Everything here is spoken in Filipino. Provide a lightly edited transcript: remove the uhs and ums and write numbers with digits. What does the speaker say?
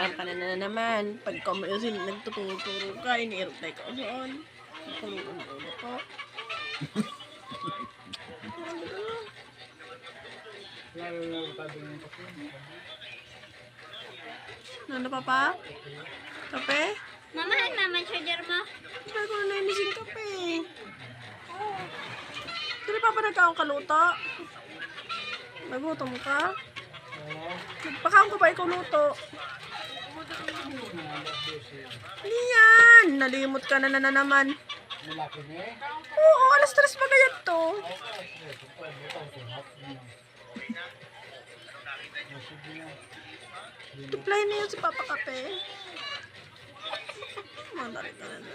Alarm ka na naman. Pag kumayosin, nagtuturo ka, iniirutay ka saan. Kulungan mo ulo ko. Ano pa pa? Kape? Mamahan, mama, charger mo. Try ko na nainising kape. Dili pa nagkaong kaluto? Nagutom ka? Nagpakaon ka ba ikaw luto? Hindi yan. Nalimot ka na naman. Oo, alas 3 ba kaya to? Reply na yun si Papa Kape. Mandari ka na.